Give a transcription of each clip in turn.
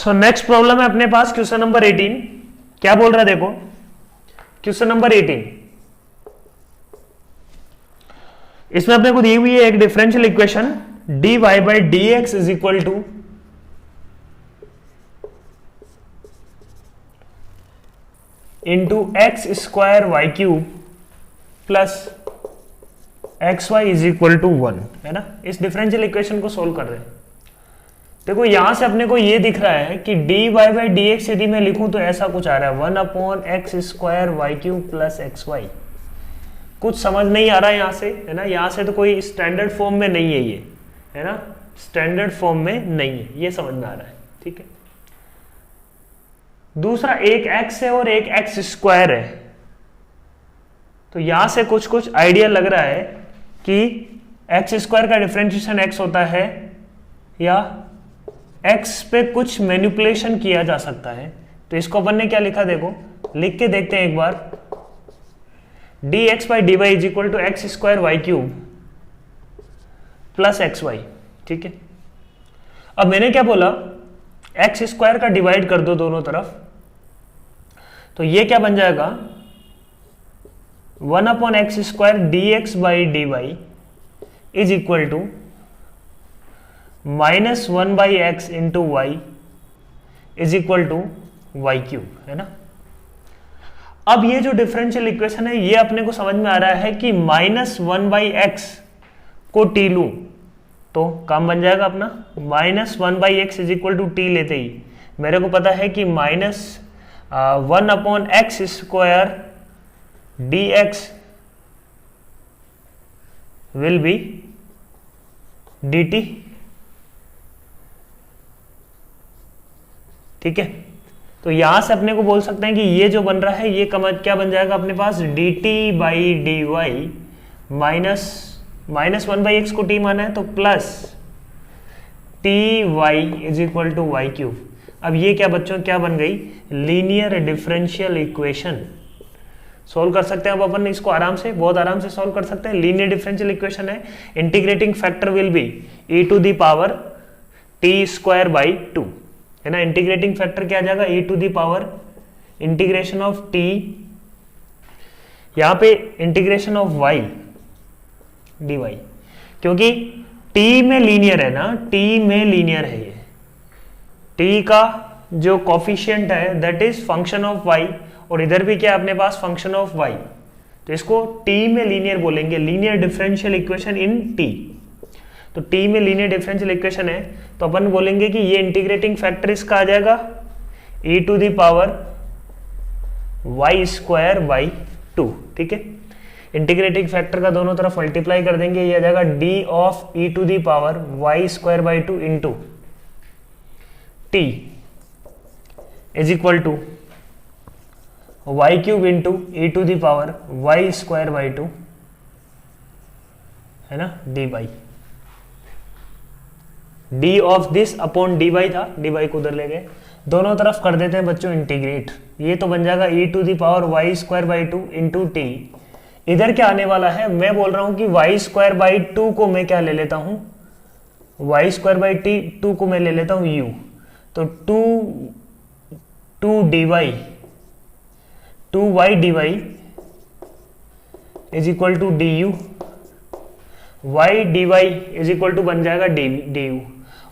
So next problem है अपने पास question number 18। क्या बोल रहा है देखो, क्वेश्चन नंबर 18, इसमें अपने को दी हुई है एक differential equation dy by D x is equal to into X square Y cube plus x Y is equal to 1, है ना। इस डिफरेंशियल इक्वेशन को सोल्व कर रहे हैं। देखो यहां से अपने को ये दिख रहा है कि D Y by D X यदि मैं लिखूं तो ऐसा कुछ आ रहा है 1 upon x square Y cube plus x y. कुछ समझ नहीं आ रहा है यहां से, है ना। यहां से तो कोई स्टैंडर्ड फॉर्म में नहीं है ये, है ना, स्टैंडर्ड फॉर्म में नहीं है, ये समझ में आ रहा है, ठीक है। दूसरा एक एक्स है और एक एक्स स्क्वायर है, तो यहां से कुछ कुछ आइडिया लग रहा है कि एक्स स्क्वायर का डिफरेंशिएशन एक्स होता है या एक्स पे कुछ मैनिपुलेशन किया जा सकता है। तो इसको अपन ने क्या लिखा देखो, लिख के देखते हैं एक बार। D x by D Y is equal to X square Y cube plus x Y, ठीक है। अब मैंने क्या बोला, एक्स स्क्वायर का डिवाइड कर दो दोनों तरफ, तो ये क्या बन जाएगा 1 upon x square d x by D Y is equal to minus 1 by x into y is equal to Y cube, है ना। अब ये जो डिफरेंशियल इक्वेशन है ये अपने को समझ में आ रहा है कि माइनस 1 बाई एक्स को टी लू तो काम बन जाएगा अपना। Minus 1 by x is equal to t लेते ही मेरे को पता है कि minus 1 upon x square d x will be d t, ठीक है। तो यहां से अपने को बोल सकते हैं कि ये जो बन रहा है ये क्या बन जाएगा अपने पास D T by D Y minus 1 by x को टी माना है तो plus T Y is equal to Y cube. अब ये क्या बच्चों क्या बन गई, लीनियर डिफरेंशियल इक्वेशन। सोल्व कर सकते हैं अब अपन इसको आराम से, बहुत आराम से सोल्व कर सकते हैं। लीनियर डिफरेंशियल इक्वेशन है, integrating factor will be e to the power t square by 2, है ना। इंटीग्रेटिंग फैक्टर क्या आ जाएगा e to the power integration of t, यहां पे इंटीग्रेशन ऑफ y dy, क्योंकि t में लीनियर है ना, t में लीनियर है ये, t का जो कोफिशिएंट है that is function of y, और इधर भी क्या अपने पास फंक्शन ऑफ y, तो इसको t में लीनियर बोलेंगे, लीनियर डिफरेंशियल इक्वेशन इन t। तो t में लीनियर डिफरेंशियल इक्वेशन है तो अपन बोलेंगे कि ये इंटीग्रेटिंग फैक्टर इसका आ जाएगा e to the power y square by 2, ठीक है। इंटीग्रेटिंग फैक्टर का दोनों तरफ मल्टीप्लाई कर देंगे, ये आ जाएगा d of e to the power y square by 2 into t is equal to Y cube into e to the power y square by 2, है ना, d by d of this upon d by था, d by को उधर ले गए, दोनों तरफ कर देते हैं बच्चों इंटीग्रेट। ये तो बन जाएगा e to the power y square by 2 into t. इधर क्या आने वाला है, मैं बोल रहा हूं कि y स्क्वायर बाई 2 को मैं क्या ले लेता हूं, y स्क्वायर बाई 2 को मैं ले लेता हूं u, तो 2 dy 2y dy is equal to d u, y d Y is equal to बन जाएगा डी यू,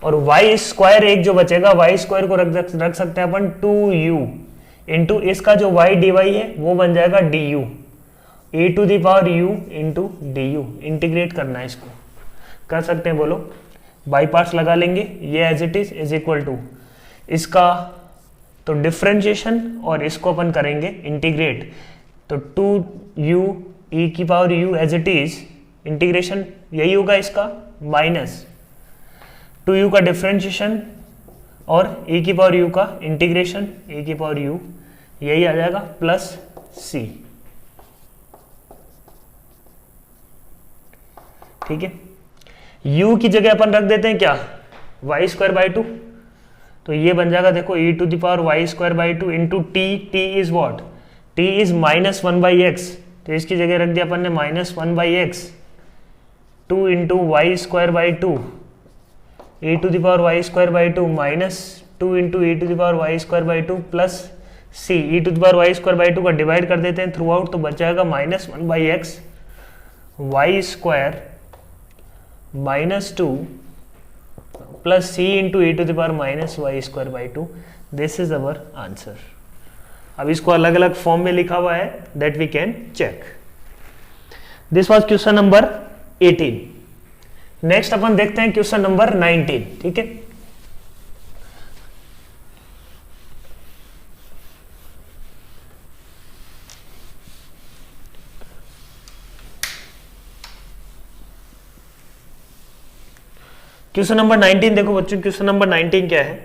और वाई स्क्वायर एक जो बचेगा, वाई स्क्वायर को रख सकते हैं अपन 2u इंटू इसका जो वाई डी वाई है वो बन जाएगा d u, e to the power u into d u. Integrate करना है इसको, कर सकते हैं, बोलो। बाई पार्ट्स लगा लेंगे, ये as it is equal to इसका तो डिफरेंशिएशन और इसको अपन करेंगे इंटीग्रेट, तो 2u e की पावर u as it is integration यही होगा इसका, माइनस 2u का डिफरेंशिएशन और e की पावर u का इंटीग्रेशन, e की पावर u यही आ जाएगा प्लस c, ठीक है। u की जगह अपन रख देते हैं क्या, y स्क्वायर बाई 2, तो ये बन जाएगा देखो e to the power y square by 2 into t, t is what, t is minus 1 by x, तो इसकी जगह रख दिया अपन ने minus 1 by x, 2 into y square by 2 e to the power y square by 2 minus 2 into e to the power y square by two plus c e to the power y square by two का divide कर देते हैं throughout, तो बच जाएगा -1 by x y square -2 plus c into e to the power minus y square by two. This is our answer. अब इसको अलग अलग फॉर्म में लिखा हुआ है, that we can check. This was question number 18. Next अपन देखते हैं क्वेश्चन नंबर 19. ठीक है, क्वेश्चन नंबर 19 देखो बच्चों. क्वेश्चन नंबर 19 क्या है?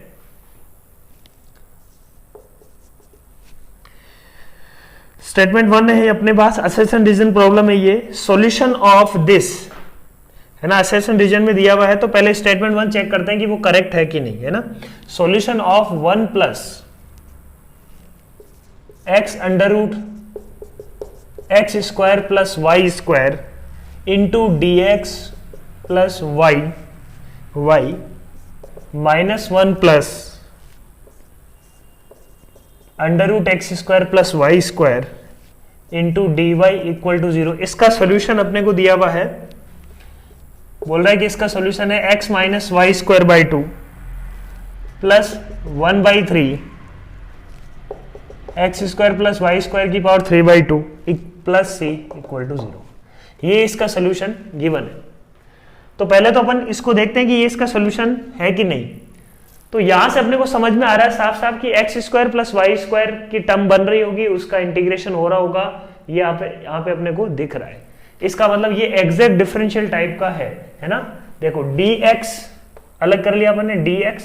स्टेटमेंट 1 है अपने पास, असेशन रीजन प्रॉब्लम है ये. सॉल्यूशन ऑफ दिस है ना, असेशन रीजन में दिया हुआ है, तो पहले स्टेटमेंट 1 चेक करते हैं कि वो करेक्ट है कि नहीं, है ना. Solution of 1 plus x under root x square plus y square into d x plus y y -1 plus under root x square plus y square into d y equal to 0. इसका solution अपने को दिया हुआ है, बोल रहा है कि इसका सोल्यूशन है x minus y square by two plus 1/3 x square plus y square की power 3/2 plus c equal to 0. ये इसका सोल्यूशन गिवन है. तो पहले तो अपन इसको देखते हैं कि ये इसका सोल्यूशन है कि नहीं. तो यहां से अपने को समझ में आ रहा है साफ साफ कि x square plus y square की टर्म बन रही होगी, उसका इंटीग्रेशन हो रहा होगा. ये यहाँ पे अपने को दिख रहा है. इसका मतलब ये एग्जैक्ट डिफरेंशियल टाइप का है ना. देखो dx अलग कर लिया अपने, dx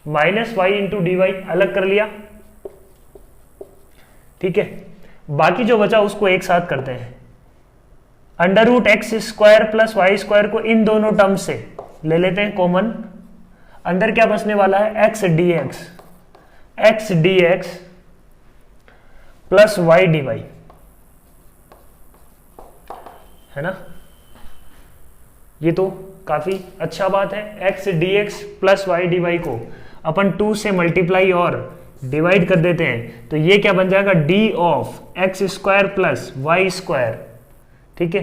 minus y into d y अलग कर लिया. ठीक है, बाकी जो बचा उसको एक साथ करते हैं. Under root x square plus y square को इन दोनों टर्म से ले लेते हैं कॉमन. अंदर क्या बचने वाला है, x d x plus y d y, है ना. ये तो काफी अच्छा बात है. X d x plus y d y को अपन 2 से मल्टीप्लाई और डिवाइड कर देते हैं, तो ये क्या बन जाएगा, d of x square plus y square. ठीक है,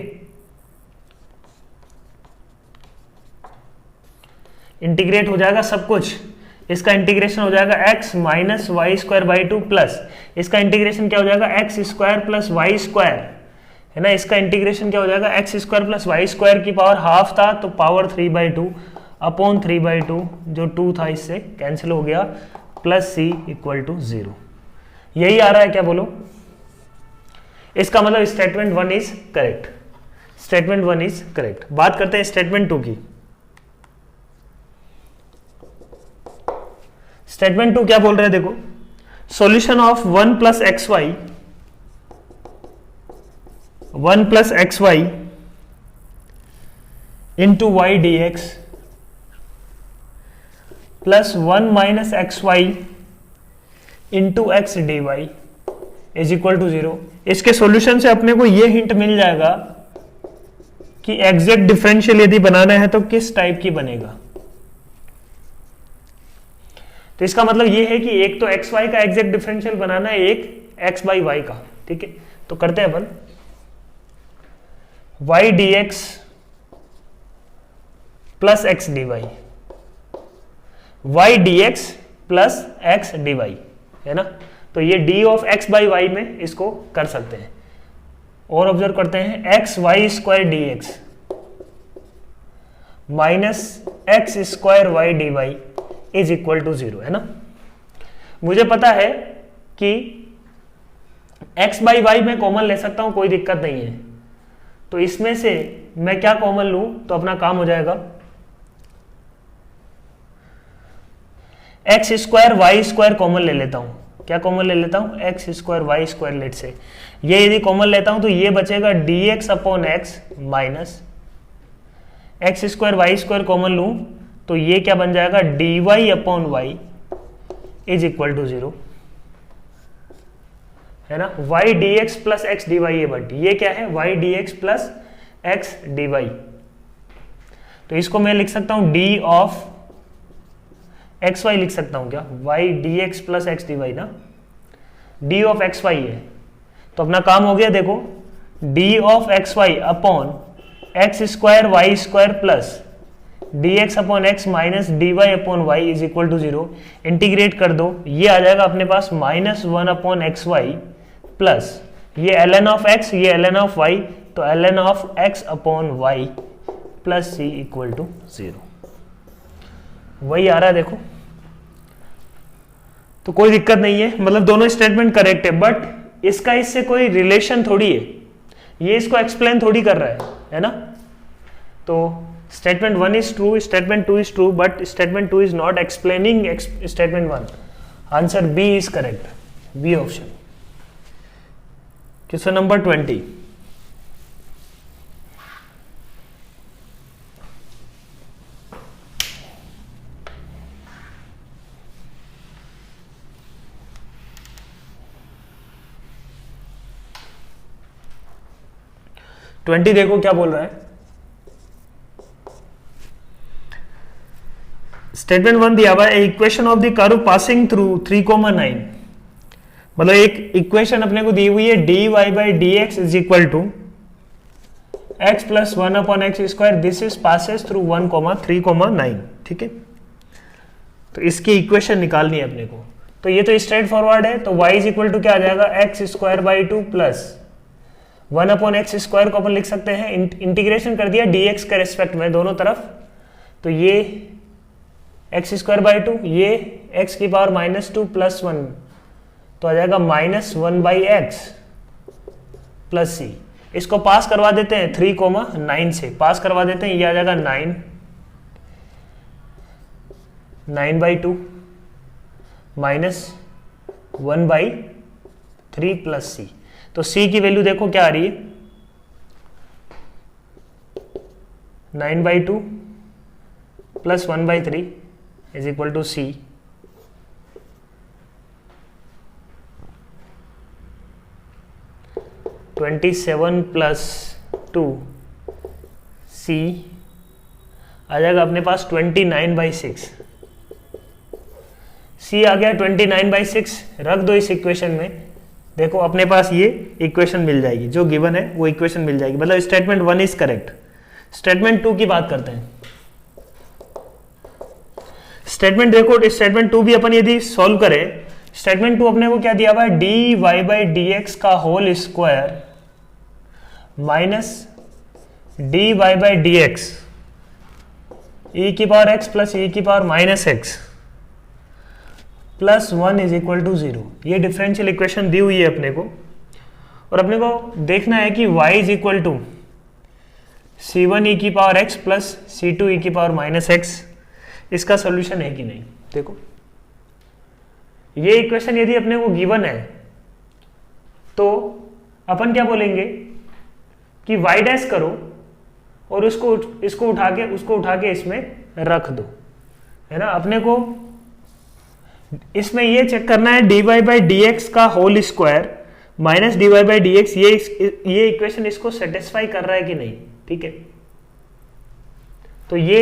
इंटीग्रेट हो जाएगा सब कुछ. इसका इंटीग्रेशन हो जाएगा x minus y square by two plus इसका इंटीग्रेशन क्या हो जाएगा, x square plus y square, है ना. इसका इंटीग्रेशन क्या हो जाएगा, x square plus y square की पावर हाफ था तो पावर 3/2 अपॉन 3/2, जो 2 था इससे कैंसिल हो गया, प्लस सी इक्वल टू 0. यही आ रहा है क्या, बोलो. इसका मतलब statement 1 is correct. Statement 1 is correct. बात करते हैं स्टेटमेंट 2 की. स्टेटमेंट 2 क्या बोल रहे हैं, देखो. Solution of 1 plus x y 1 plus x y into y d x plus 1 minus x y into x d Y is equal to 0. इसके सॉल्यूशन से अपने को यह हिंट मिल जाएगा कि एग्जैक्ट डिफरेंशियल यदि बनाना है तो किस टाइप की बनेगा. तो इसका मतलब यह है कि एक तो एक्स वाई का एग्जैक्ट डिफरेंशियल बनाना है, एक एक्स बाई वाई का. ठीक है, तो करते हैं अपन. Y d x plus x d y, y d x plus x d y, है ना. तो ये d of x by y में इसको कर सकते हैं. और ऑब्जर्व करते हैं, x y square d x minus x square y d Y is equal to 0, है ना. मुझे पता है कि x बाई वाई में कॉमन ले सकता हूं, कोई दिक्कत नहीं है. तो इसमें से मैं क्या कॉमन लूं तो अपना काम हो जाएगा. X square y square common ले लेता हूं. क्या कॉमन ले लेता हूं, x square y square. Let say ये यदि कॉमन लेता हूं तो ये बचेगा d x upon x minus x square y square common लूं तो ये क्या बन जाएगा, d y upon y is equal to 0, है ना. Y d x plus x d y, but ये क्या है, y d x plus x d y. तो इसको मैं लिख सकता हूं डी ऑफ एक्स वाई लिख सकता हूँ क्या, y d x plus x d y ना, डी ऑफ एक्स वाई है, तो अपना काम हो गया। देखो d of x y upon x square y square plus d x upon x minus d y upon y is equal to 0। Integrate कर दो, ये आ जाएगा अपने पास -1 अपॉन एक्स वाई प्लस ये ln ऑफ x, ये ln ऑफ y, तो ln of x upon y plus c equal to 0। वही आ रहा है देखो, तो कोई दिक्कत नहीं है, मतलब दोनों स्टेटमेंट करेक्ट है, बट इसका इससे कोई रिलेशन थोड़ी है, ये इसको एक्सप्लेन थोड़ी कर रहा है ना। तो statement 1 is true, statement 2 is true, but statement 2 is not explaining statement 1। Answer B is correct, B option. Question number 20, देखो क्या बोल रहा है। स्टेटमेंट 1 दिया हुआ है, equation of the curve passing through 3,9, मतलब एक इक्वेशन अपने को दी हुई है, dy by D x is equal to x plus 1 upon x square, this is passes through 1,3,9, ठीक है। तो इसकी इक्वेशन निकालनी है अपने को, तो ये तो स्ट्रेट फॉरवर्ड है, तो y इज इक्वल टू क्या आ जाएगा, x square by 2 plus 1 upon x square को अपन लिख सकते हैं, इंटीग्रेशन कर दिया dx के रेस्पेक्ट में दोनों तरफ, तो ये एक्स स्क्वायर बाई 2, ये x की पावर -2 प्लस 1, तो आ जाएगा -1 बाई एक्स प्लस सी। इसको पास करवा देते हैं 3,9 से, पास करवा देते हैं, ये आ जाएगा 9 बाई 2 -1 बाई 3 प्लस सी। तो सी की वैल्यू देखो क्या आ रही है, 9 by 2 plus 1 by 3 is equal to c. 27 plus 2 c आ जाएगा अपने पास 29 बाई 6। सी आ गया 29 बाई 6, रख दो इस इक्वेशन में, देखो अपने पास ये इक्वेशन मिल जाएगी, जो गिवन है वो इक्वेशन मिल जाएगी, मतलब स्टेटमेंट 1 इज करेक्ट। स्टेटमेंट 2 की बात करते हैं। स्टेटमेंट देखो, स्टेटमेंट 2 भी अपन यदि सॉल्व करें, स्टेटमेंट 2 अपने को क्या दिया हुआ है, d Y by D x का whole square minus d Y by D x e की पावर एक्स प्लस ई की power minus x plus 1 is equal to 0। ये डिफरेंशियल इक्वेशन दी हुई है अपने को, और अपने को देखना है कि y is equal to c1 e की power x plus c2 e की पावर माइनस एक्स, इसका सोल्यूशन है कि नहीं। देखो ये इक्वेशन यदि अपने को गिवन है तो अपन क्या बोलेंगे कि y डैश करो और इसको उठा के इसमें रख दो, है ना। अपने को इसमें ये चेक करना है dy बाई डी एक्स का whole square minus dy by D x, ये इक्वेशन इसको सेटिस्फाई कर रहा है कि नहीं, ठीक है। तो ये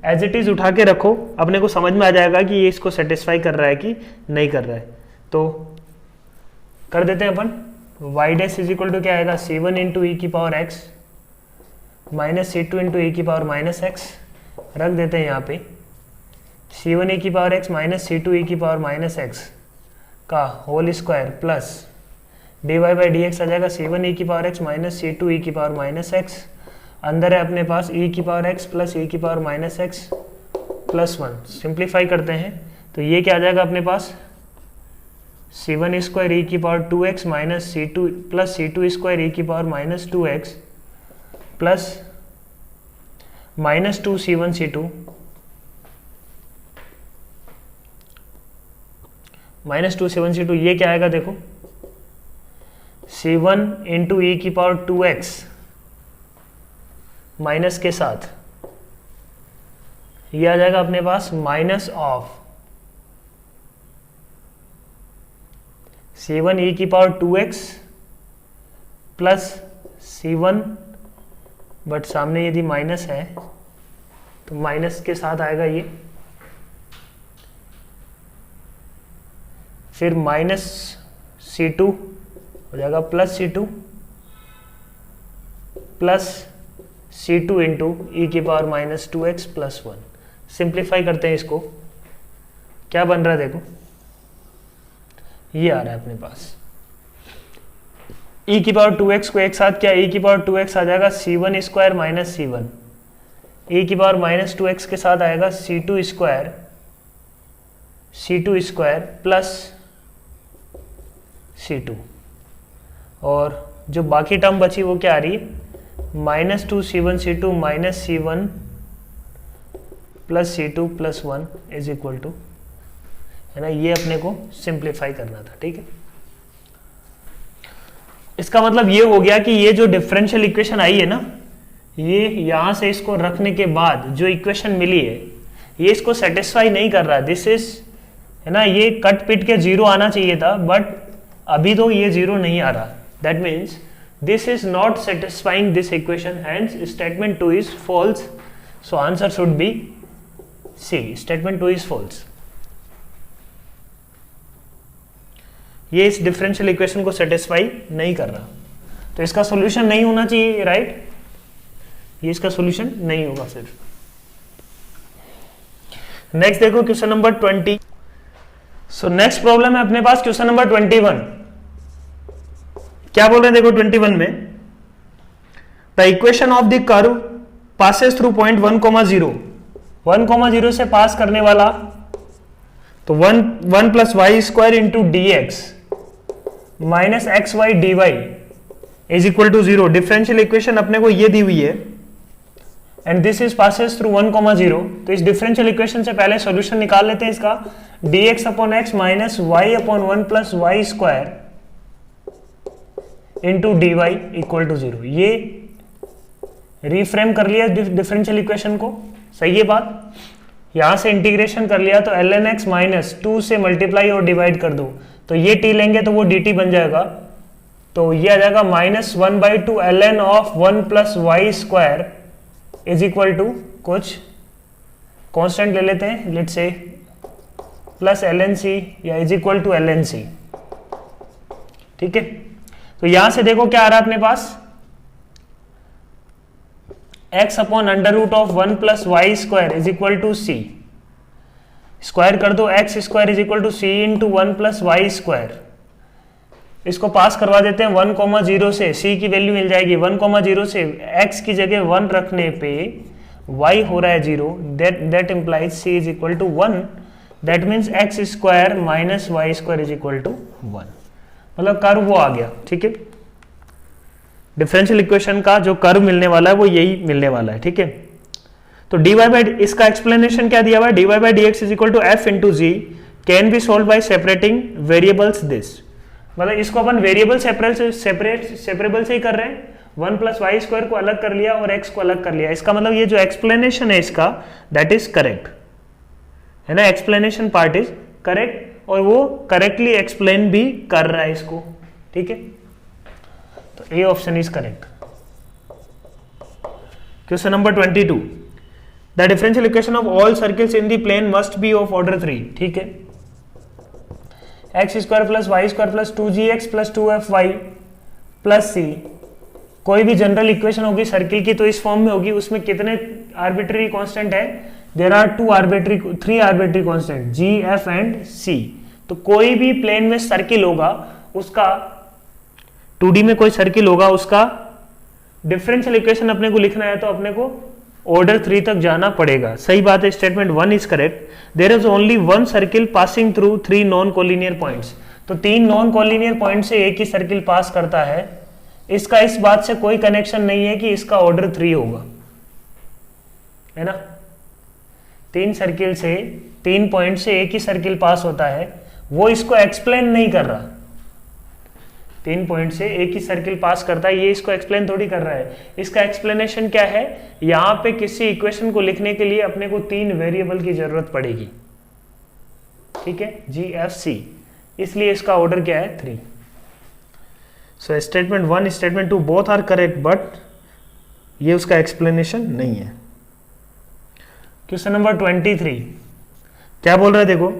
एज इट इज उठा के रखो, अपने को समझ में आ जाएगा कि ये इसको सेटिस्फाई कर रहा है कि नहीं कर रहा है। तो कर देते हैं अपन, y dash is equal to क्या आएगा, c1 इंटू ई की power x minus c2 into ई की पावर माइनस एक्स, रख देते हैं यहाँ पे c1 ई की power x minus c2 e की पावर माइनस एक्स का whole square plus dy by D x आ जाएगा c1 ई की power x minus c2 e की पावर माइनस एक्स, अंदर है अपने पास e की पावर x प्लस e की power minus x plus 1। Simplify करते हैं तो ये क्या आ जाएगा अपने पास, c1 स्क्वायर ई की power 2x minus c2 plus c2 square e की power minus 2x plus minus 2 c1 c2 minus 2 c1 c2, ये क्या आएगा देखो, c1 इंटू ई की पावर 2x माइनस के साथ ये आ जाएगा अपने पास माइनस ऑफ c1 ई की power 2x plus c1, but सामने यदि माइनस है तो माइनस के साथ आएगा ये फिर माइनस C2 हो जाएगा plus C2 plus C2 into ई की power minus 2x plus 1। Simplify करते हैं इसको, क्या बन रहा है देखो, ये आ रहा है अपने पास e की पावर 2x को एक साथ क्या, e की पावर 2x आ जाएगा C1 square minus C1, e की पावर माइनस 2x के साथ आएगा C2 स्क्वायर प्लस C2, और जो बाकी टर्म बची वो क्या आ रही है, minus 2C1 minus C1 plus C2 plus 1 is equal to, है ना, ये अपने को सिंप्लीफाई करना था। ठीक है, इसका मतलब ये हो गया कि ये जो डिफरेंशियल इक्वेशन आई है ना, ये यहां से इसको रखने के बाद जो इक्वेशन मिली है ये इसको सेटिस्फाई नहीं कर रहा। दिस इज, है ना, ये कट पिट के जीरो आना चाहिए था, बट अभी तो ये जीरो नहीं आ रहा। That means this is not satisfying this equation, hence statement 2 is false. So answer should be C, statement 2 is false. ये इस डिफरेंशियल इक्वेशन को सेटिस्फाई नहीं कर रहा, तो इसका सॉल्यूशन नहीं होना चाहिए, राइट, ये इसका सॉल्यूशन नहीं होगा फिर। नेक्स्ट देखो question number 20। So next problem है अपने पास क्वेश्चन नंबर 21। क्या बोल रहे हैं देखो 21 में, the equation of the curve passes through point 1,0, 1,0 से पास करने वाला, तो 1 plus y square into d x minus x y d Y is equal to 0। Differential equation अपने को ये दी हुई है, and this is passes through 1,0। तो इस डिफरेंशियल इक्वेशन से पहले सॉल्यूशन निकाल लेते हैं इसका, d x upon x minus y upon 1 plus y square into d y equal to 0। ये रिफ्रेम कर लिया डिफरेंशियल इक्वेशन को, सही है बात। यहां से इंटीग्रेशन कर लिया तो ln x माइनस 2 से मल्टीप्लाई और डिवाइड कर दो, तो ये t लेंगे तो वो dt बन जाएगा, तो ये आ जाएगा minus 1/2 ln of 1 plus y square is equal to कुछ कांस्टेंट ले लेते हैं, let's say plus ln c या is equal to ln c। ठीक है, तो यहां से देखो क्या आ रहा है अपने पास, x upon under root of 1 plus y square is equal to c, square कर दो x square is equal to c into 1 plus y square. इसको पास करवा देते हैं 1,0 से, c की वैल्यू मिल जाएगी 1,0 से, x की जगह 1 रखने पे y हो रहा है 0, that implies c is equal to 1, that means x square minus y square is equal to 1, मतलब कर्व वो आ गया। ठीक है, डिफरेंशियल इक्वेशन का जो कर्व मिलने वाला है वो यही मिलने वाला है। ठीक है, तो dy बाई, इसका एक्सप्लेनेशन क्या दिया हुआ है, dy by D x is equal to f into g can be solve by separating variables this, मतलब इसको अपन वेरिएबल सेपरेबल से ही कर रहे हैं, 1 प्लस वाई स्क्वायर को अलग कर लिया और x को अलग कर लिया। इसका मतलब ये जो एक्सप्लेनेशन है इसका दैट इज करेक्ट, है ना, एक्सप्लेनेशन पार्ट इज करेक्ट, और वो करेक्टली एक्सप्लेन भी कर रहा है इसको। ठीक है, तो A option is correct. Question number 22, the differential equation of all circles in the plane must be of order 3। ठीक है, x square plus y square plus 2gx plus 2fy plus c, कोई भी जनरल इक्वेशन होगी circle की तो इस form में होगी। उसमें कितने आर्बिट्री कांस्टेंट है, there are 3 arbitrary constant g, f and c। तो कोई भी प्लेन में सर्किल होगा उसका, 2D में कोई सर्किल होगा उसका डिफरेंशियल इक्वेशन अपने को लिखना है तो अपने को ऑर्डर 3 तक जाना पड़ेगा। सही बात है, statement 1 is correct. There is only 1 circle passing through 3 non collinear points, तो 3 नॉन कोलिनियर पॉइंट से एक ही सर्किल पास करता है। इसका इस बात से कोई कनेक्शन नहीं है कि इसका ऑर्डर 3 होगा, है ना। 3 सर्किल से 3 पॉइंट से एक ही सर्किल पास होता है, वो इसको एक्सप्लेन नहीं कर रहा। 3 पॉइंट से एक ही सर्किल पास करता है, ये इसको एक्सप्लेन थोड़ी कर रहा है। इसका एक्सप्लेनेशन क्या है, यहां पे किसी इक्वेशन को लिखने के लिए अपने को 3 वेरिएबल की जरूरत पड़ेगी। ठीक है, जी एफ सी, इसलिए इसका ऑर्डर क्या है 3। So statement 1 statement 2 both are correct, but ये उसका एक्सप्लेनेशन नहीं है। क्वेश्चन नंबर 23 क्या बोल रहा है देखो,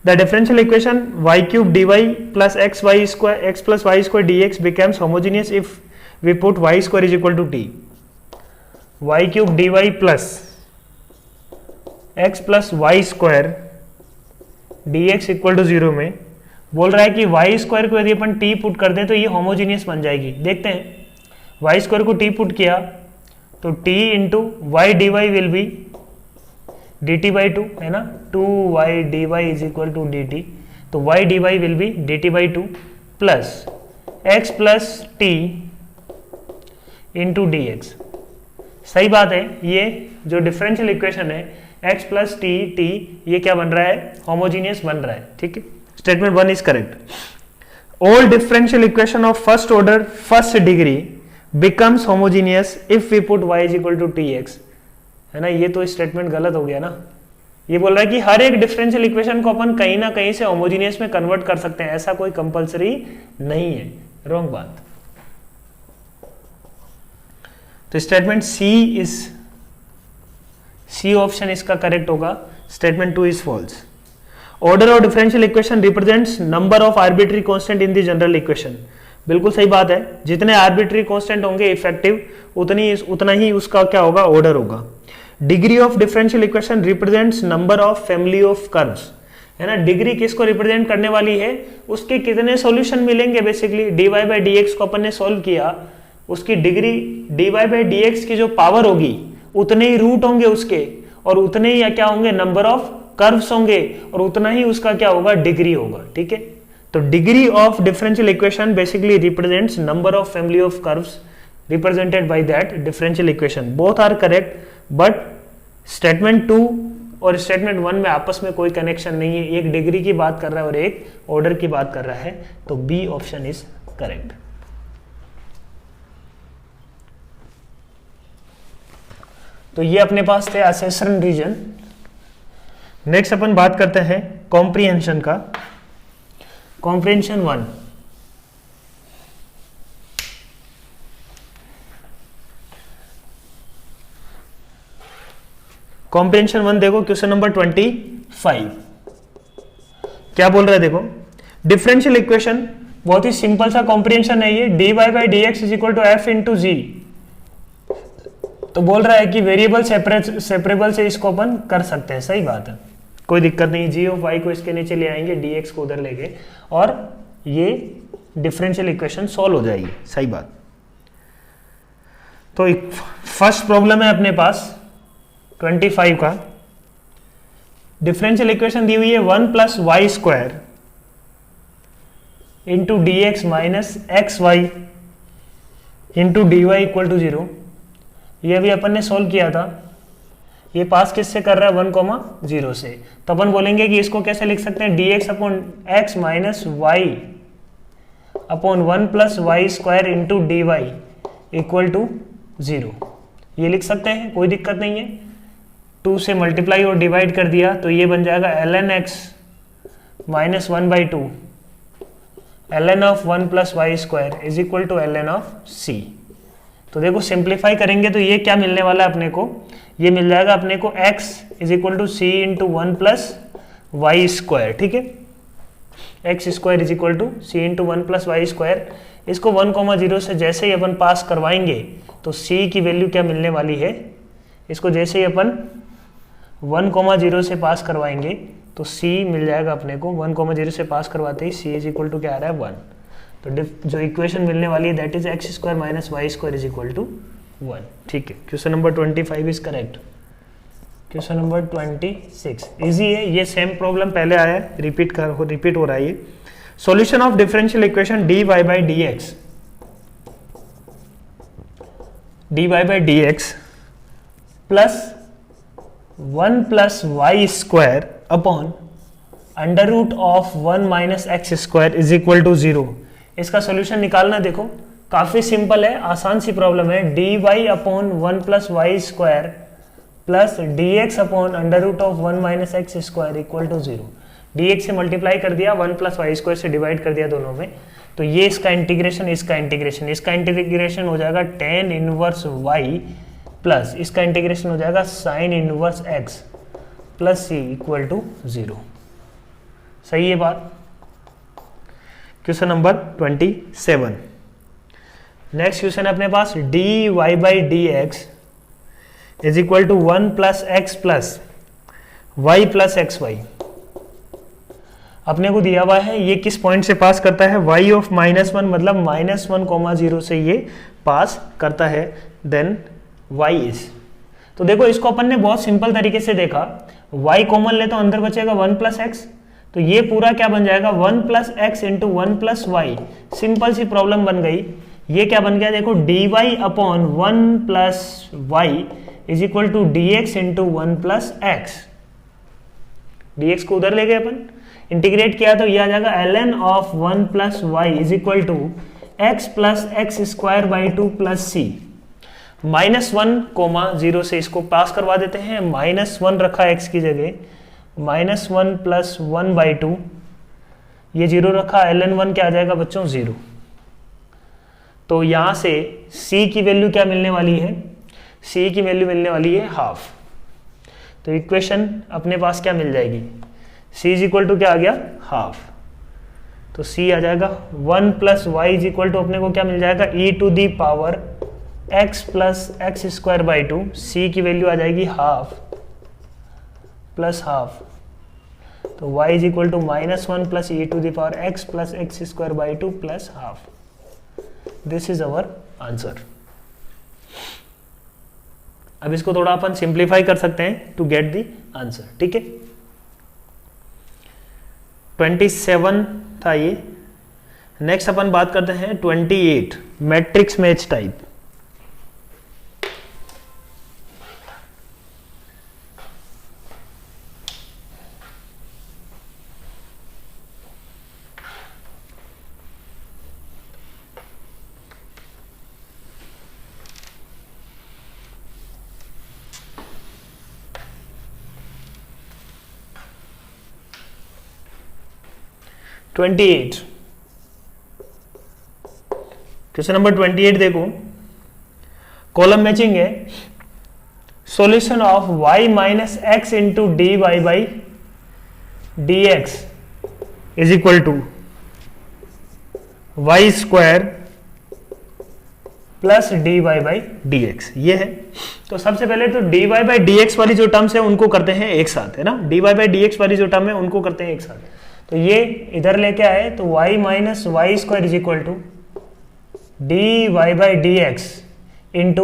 The differential equation y cube dy plus x plus y square dx becomes homogeneous if we put y square is equal to t. y cube dy plus x plus y square dx equal to 0 में बोल रहा है कि y square को यदि अपन t put कर दें तो ये होमोजीनियस बन जाएगी। देखते हैं, y स्क्वायर को t पुट किया तो t into y d y will be dt by 2 है ना, 2y dy is equal to dt, तो y dy will be dt by 2 plus x plus t into d x. सही बात है, ये जो डिफरेंशियल इक्वेशन है x प्लस टी टी ये क्या बन रहा है, होमोजीनियस बन रहा है। ठीक है, statement 1 is correct. All differential equation of first order first degree becomes homogeneous if we put y is equal to t x, है ना। ये तो स्टेटमेंट गलत हो गया ना, ये बोल रहा है कि हर एक डिफरेंशियल इक्वेशन को अपन कहीं ना कहीं से होमोजीनियस में कन्वर्ट कर सकते हैं, ऐसा कोई कंपलसरी नहीं है, रॉन्ग बात। तो स्टेटमेंट सी ऑप्शन इसका करेक्ट होगा, statement 2 is false. Order of differential equation represents number of arbitrary constant in the general equation. बिल्कुल सही बात है, जितने आर्बिट्री कांस्टेंट होंगे इफेक्टिव उतना ही उसका क्या होगा, ऑर्डर होगा। Degree of differential equation represents number of family of curves, है ना। डिग्री किसको रिप्रेजेंट करने वाली है, उसके कितने सॉल्यूशन मिलेंगे। Basically dy by D x को अपन ने सॉल्व किया, उसकी degree dy by D x की जो पावर होगी उतने ही रूट होंगे उसके, और उतने ही क्या होंगे, नंबर ऑफ कर्व्स होंगे, और उतना ही उसका क्या होगा, डिग्री होगा। ठीक है, तो degree of differential equation basically represents number of family of curves represented by that differential equation. Both are correct, but statement 2 और स्टेटमेंट 1 में आपस में कोई कनेक्शन नहीं है, एक डिग्री की बात कर रहा है और एक ऑर्डर की बात कर रहा है, तो बी ऑप्शन इज करेक्ट। तो ये अपने पास थे असेसन रीजन। नेक्स्ट अपन बात करते हैं कॉम्प्रिहेंशन का। कॉम्प्रिहेंशन 1, कॉम्प्रिहेंशन 1 देखो, क्वेश्चन नंबर 25 क्या बोल रहा है, देखो डिफरेंशियल इक्वेशन बहुत ही सिंपल सा कॉम्प्रिहेंशन है ये, dy by D x is equal to f into g. तो बोल रहा है कि वेरिएबल सेपरेबल से इसको अपन कर सकते हैं, सही बात है, कोई दिक्कत नहीं। जी ऑफ वाई को इसके नीचे ले आएंगे, डी एक्स को उधर लेंगे, और ये डिफरेंशियल इक्वेशन सॉल्व हो जाएगी, सही बात। तो फर्स्ट प्रॉब्लम है अपने पास 25 का, डिफरेंशियल इक्वेशन दी हुई है 1 plus y square into d x minus x y into d y equal to 0। ये अभी अपन ने सोल्व किया था, ये पास किससे कर रहा है, 1,0 से, तो अपन बोलेंगे कि इसको कैसे लिख सकते हैं, d x upon x minus y upon 1 plus y square into d y equal to 0। ये लिख सकते हैं, कोई दिक्कत नहीं है। 2 से मल्टीप्लाई और डिवाइड कर दिया तो ये बन जाएगा ln x minus 1/2 ln of 1 plus y square is equal to ln of c। तो देखो सिंप्लीफाई करेंगे तो ये क्या मिलने वाला है अपने को, ये मिल जाएगा अपने को x is equal to c into 1 plus y square. ठीक है, x square is equal to c into 1 plus y square. इसको 1,0 से जैसे ही अपन पास करवाएंगे तो c की वैल्यू क्या मिलने वाली है, इसको जैसे ही अपन 1,0 से पास करवाएंगे तो c मिल जाएगा अपने को, 1,0 से पास करवाते ही c इज इक्वल टू क्या आ रहा है 1। तो जो इक्वेशन मिलने वाली है that is x square minus y square is equal to 1। ठीक है, question number 25 is correct. Question number 26 easy है, ये सेम प्रॉब्लम पहले आया है, रिपीट हो रहा है ये। Solution of differential equation dy by D x, dy by D x plus 1 plus y square upon under root of 1 minus x square is equal to 0। इसका सोल्यूशन निकालना देखो काफी सिंपल है, आसान सी प्रॉब्लम है। D y upon 1 plus y square plus d x upon under root of 1 minus x square equal to 0। D x से multiply कर दिया, 1 प्लस वाई स्क्वायर से डिवाइड कर दिया दोनों में, तो ये इसका इंटीग्रेशन, इसका इंटीग्रेशन हो जाएगा tan इनवर्स y प्लस इसका इंटीग्रेशन हो जाएगा sin inverse x plus c equal to 0। सही है बात। Question number 27। नेक्स्ट क्वेश्चन है अपने पास, d Y by D x is equal to 1 plus x plus y plus x y. अपने को दिया हुआ है ये किस पॉइंट से पास करता है, y ऑफ -1, मतलब -1, 0 से ये पास करता है, देन y इज। तो देखो इसको अपन ने बहुत सिंपल तरीके से देखा, y कॉमन ले तो अंदर बचेगा 1 प्लस एक्स, तो ये पूरा क्या बन जाएगा 1 plus x into 1 plus y. Simple सी प्रॉब्लम बन गई। ये क्या बन गया देखो, d y upon 1 plus y is equal to d x into 1 plus x. D x को उधर ले गए अपन, इंटीग्रेट किया तो ये आ जाएगा ln of 1 plus y is equal to x plus x square by 2 plus c. -1, 0 से इसको पास करवा देते हैं, -1 रखा x की जगह, -1 प्लस 1 बाई 2, ये 0 रखा, ln 1 क्या आ जाएगा बच्चों 0। तो यहां से c की वैल्यू क्या मिलने वाली है, c की वैल्यू मिलने वाली है हाफ। तो इक्वेशन अपने पास क्या मिल जाएगी, c इज इक्वल टू क्या आ गया हाफ। तो c आ जाएगा 1 plus y is equal to अपने को क्या मिल जाएगा e to the power x plus x square by 2, c की वैल्यू आ जाएगी हाफ प्लस हाफ। तो y is equal to -1 plus e to the power x plus x square by 2 plus half. This is our answer. अब इसको थोड़ा अपन simplify कर सकते हैं टू गेट द आंसर, ठीक है। 27 था ये। नेक्स्ट अपन बात करते हैं 28, matrix match type. Question number 28 देखो, कॉलम मैचिंग है। Solution of y minus x into d Y by D x is equal to y square plus d Y by D x, ये है। तो सबसे पहले तो d Y by D x वाली जो टर्म्स है उनको करते हैं एक साथ, है ना। D Y by D x वाली जो टर्म है उनको करते हैं एक साथ। तो ये इधर लेके आए तो y minus y square is equal to d Y by D x into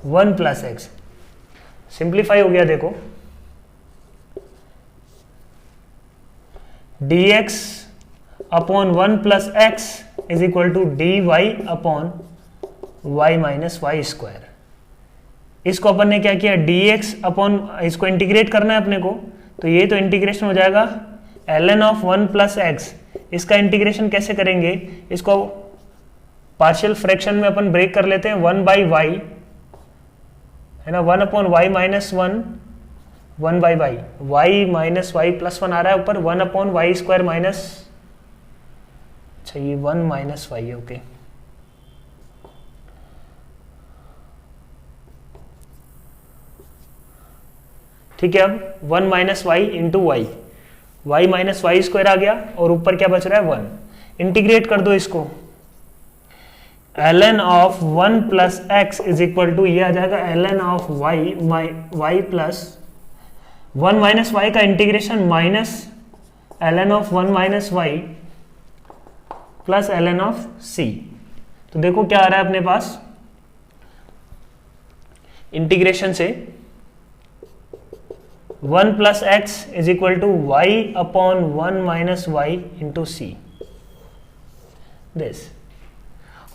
1 plus x. Simplify हो गया देखो, d x upon 1 plus x is equal to d y upon y minus y square. इसको अपन ने क्या किया, d x upon, इसको integrate करना है अपने को, तो ये तो इंटीग्रेशन हो जाएगा ln ऑफ 1 प्लस एक्स। इसका इंटीग्रेशन कैसे करेंगे, इसको पार्शियल फ्रैक्शन में अपन ब्रेक कर लेते हैं, 1 बाई वाई, है ना, 1 upon y minus 1, 1 by y, y minus y plus 1 आ रहा है ऊपर, 1 अपॉन वाई स्क्वायर माइनस, अच्छा ये 1 माइनस वाई, ओके। ठीक है, अब 1 minus y into y, y minus y square आ गया और ऊपर क्या बच रहा है 1। इंटीग्रेट कर दो इसको, ln of 1 plus x is equal to, ये आ जाएगा ln of y plus 1 minus y का integration minus ln of 1 minus y plus ln of c. तो देखो क्या आ रहा है अपने पास, इंटीग्रेशन से 1 plus x is equal to y upon 1 minus y into c, this.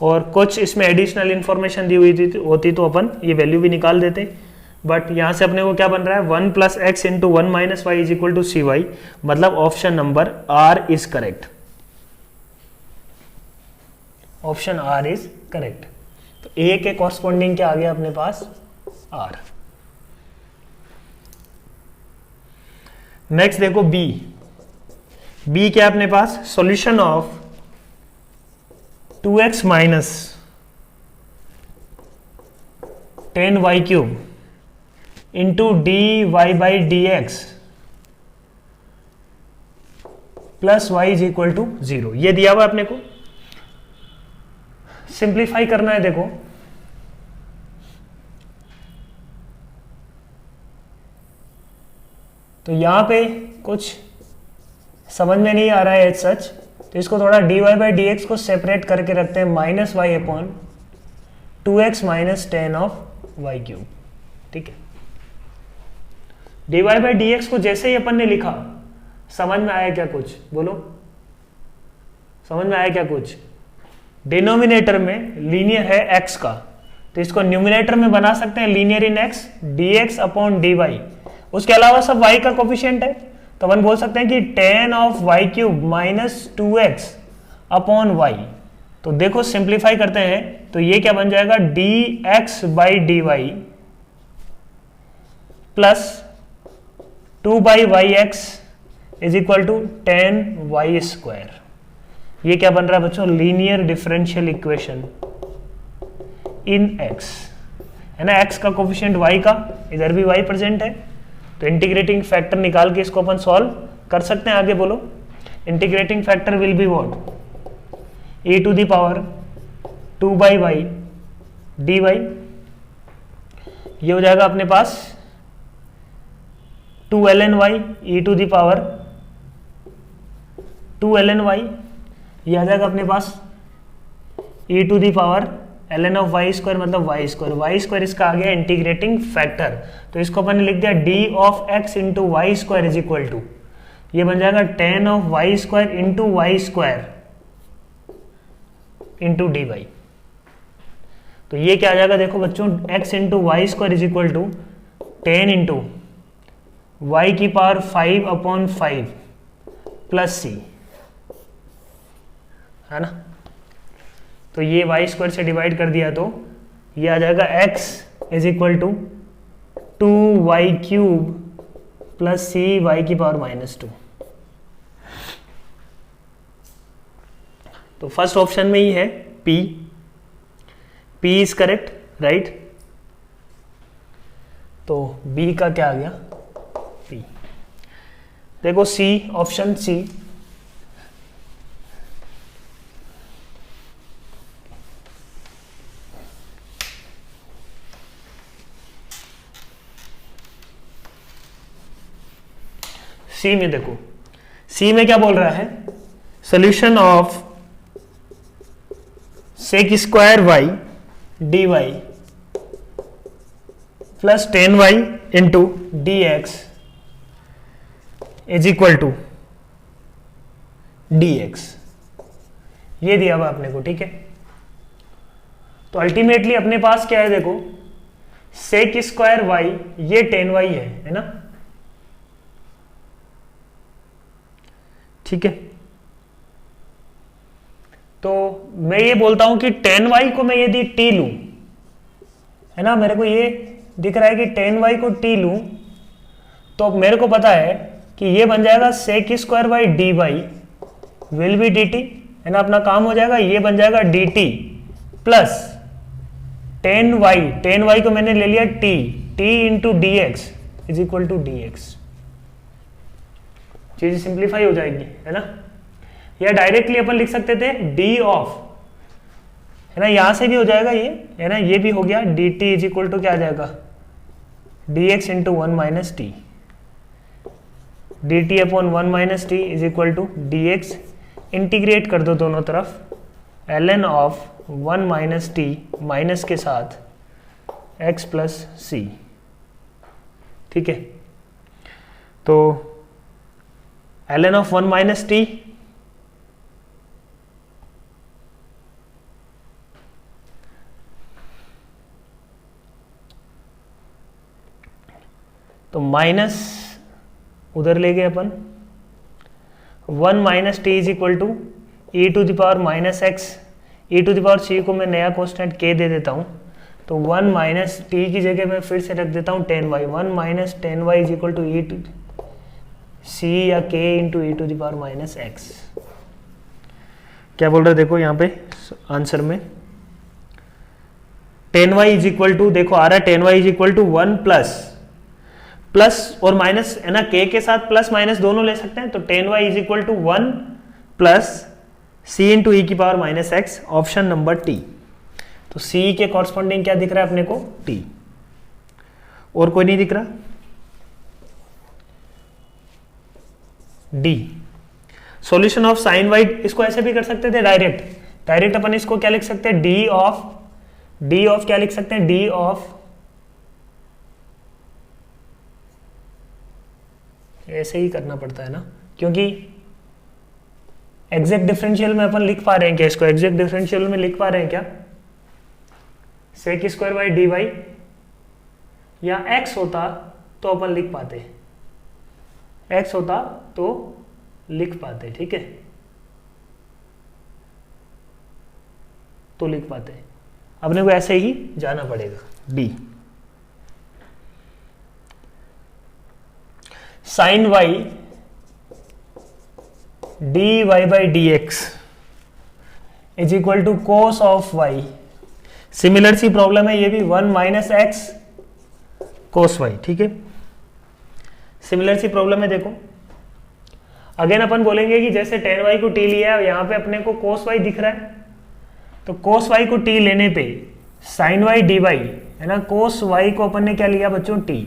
और कुछ इसमें एडिशनल इंफॉर्मेशन दी हुई होती तो अपन ये वैल्यू भी निकाल देते, बट यहां से अपने को क्या बन रहा है 1 plus x into 1 minus y is equal to c y, मतलब option number r is correct. Option r is correct. तो ए के कॉरस्पॉन्डिंग क्या आ गया अपने पास, आर। नेक्स्ट देखो बी। बी क्या अपने पास, solution of 2x minus 10y cube into d Y by D x plus y is equal to 0। ये दिया हुआ अपने को, सिंप्लीफाई करना है। देखो तो यहां पे कुछ समझ में नहीं आ रहा है एज सच, तो इसको थोड़ा dy बाई डी एक्स को सेपरेट करके रखते हैं, minus y upon 2x minus 10 of y cube. ठीक है, dy बाई डी एक्स को जैसे ही अपन ने लिखा, समझ में आया क्या कुछ? बोलो, समझ में आया क्या कुछ? डिनोमिनेटर में लीनियर है x का, तो इसको न्यूमिनेटर में बना सकते हैं लीनियर इन x, dx अपॉन dy। उसके अलावा सब y का कोफिशिएंट है, तो अपन बोल सकते हैं कि 10 of y cube minus 2x upon y. तो देखो सिंप्लीफाई करते हैं, तो ये क्या बन जाएगा, dx by D y plus 2 by y x is equal to 10 y square. ये क्या बन रहा है बच्चों, linear differential equation in x, है ना। x का कोफिशिएंट y का, इधर भी y प्रेजेंट है, तो इंटीग्रेटिंग फैक्टर निकाल के इसको अपन सॉल्व कर सकते हैं। आगे बोलो, integrating factor will be what, e to the power 2 by y d y. ये हो जाएगा अपने पास 2 ln y e to the power 2 ln y। ये आ जाएगा अपने पास e to the power ln of y square, मतलब वाई स्क्वायर इसका आ गया इंटीग्रेटिंग फैक्टर। तो इसको अपन ने लिख दिया d of x into y square is equal to, ये बन जाएगा 10 of y square into y square into d y. तो ये क्या आ जाएगा, देखो बच्चों, x into y square is equal to 10 into y की पावर 5 अपॉन 5 प्लस सी, है ना। तो ये वाई स्क्वायर से डिवाइड कर दिया, तो ये आ जाएगा x is equal to 2y cube plus c y की पावर माइनस 2। तो फर्स्ट ऑप्शन में ही है P इज करेक्ट, राइट। तो B का क्या आ गया, P। देखो C, ऑप्शन C, सी में देखो, सी में क्या बोल रहा है, solution of sec square y d y plus 10 y into d x is equal to d x. ये दिया हुआ अपने को, ठीक है। तो अल्टीमेटली अपने पास क्या है, देखो सेक स्क्वायर वाई, ये 10 वाई है ना, ठीक है। तो मैं ये बोलता हूं कि 10y को मैं यदि t लूं, है ना, मेरे को ये दिख रहा है कि 10y को t लूं, तो मेरे को पता है कि ये बन जाएगा sec square y d y will be dt, है ना, अपना काम हो जाएगा। ये बन जाएगा dt प्लस 10y को मैंने ले लिया t into d x is equal to d x. चीज सिंप्लीफाई हो जाएगी, है ना। या डायरेक्टली अपन लिख सकते थे d ऑफ, है ना, यहां से भी हो जाएगा ये, है ना, ये भी हो गया dt इज इक्वल टू क्या आ जाएगा, dx into 1 minus t, dt upon 1 minus t is equal to dx। Integrate कर दो दोनों तरफ, ln of 1 minus t minus के साथ x प्लस सी, ठीक है। तो ln ऑफ 1 माइनस टी तो माइनस उधर ले गए अपन, 1 minus t is equal to e to the power minus x, e to the power c को मैं नया कॉन्स्टेंट के दे देता हूँ, तो 1 माइनस टी की जगह मैं फिर से रख देता हूँ 10y, 1 minus 10y is equal to e to c या k into e to the power minus x. क्या बोल रहे देखो यहाँ पे आंसर में 10y इज इक्वल टू, देखो आ रहा है 10y is equal to 1 plus plus और माइनस है ना, k के साथ प्लस माइनस दोनों ले सकते हैं, तो tan y is equal to 1 plus c into ई की power minus x, option number t. तो c के कॉरस्पॉन्डिंग क्या दिख रहा है अपने को, t, और कोई नहीं दिख रहा, d। Solution of sine y, इसको ऐसे भी कर सकते थे डायरेक्ट अपन इसको क्या लिख सकते हैं, d ऑफ क्या लिख सकते हैं, d ऑफ, ऐसे ही करना पड़ता है ना, क्योंकि एग्जैक्ट डिफरेंशियल में अपन लिख पा रहे हैं क्या इसको, एग्जैक्ट डिफरेंशियल में लिख पा रहे हैं क्या, sec square by D y, या x होता तो अपन लिख पाते, x होता तो लिख पाते, ठीक है, तो लिख पाते, अपने को ऐसे ही जाना पड़ेगा, d sine y d Y by D x is equal to cos of y. Similar सी प्रॉब्लम है ये भी, 1 माइनस एक्स कोस वाई, ठीक है, सिमिलर सी प्रॉब्लम है। देखो अगेन अपन बोलेंगे कि जैसे tan वाई को t लिया है, यहां पे अपने को cos वाई दिख रहा है, तो cos वाई को t लेने पे sin वाई dy है ना, cos वाई को अपन ने क्या लिया बच्चों, t,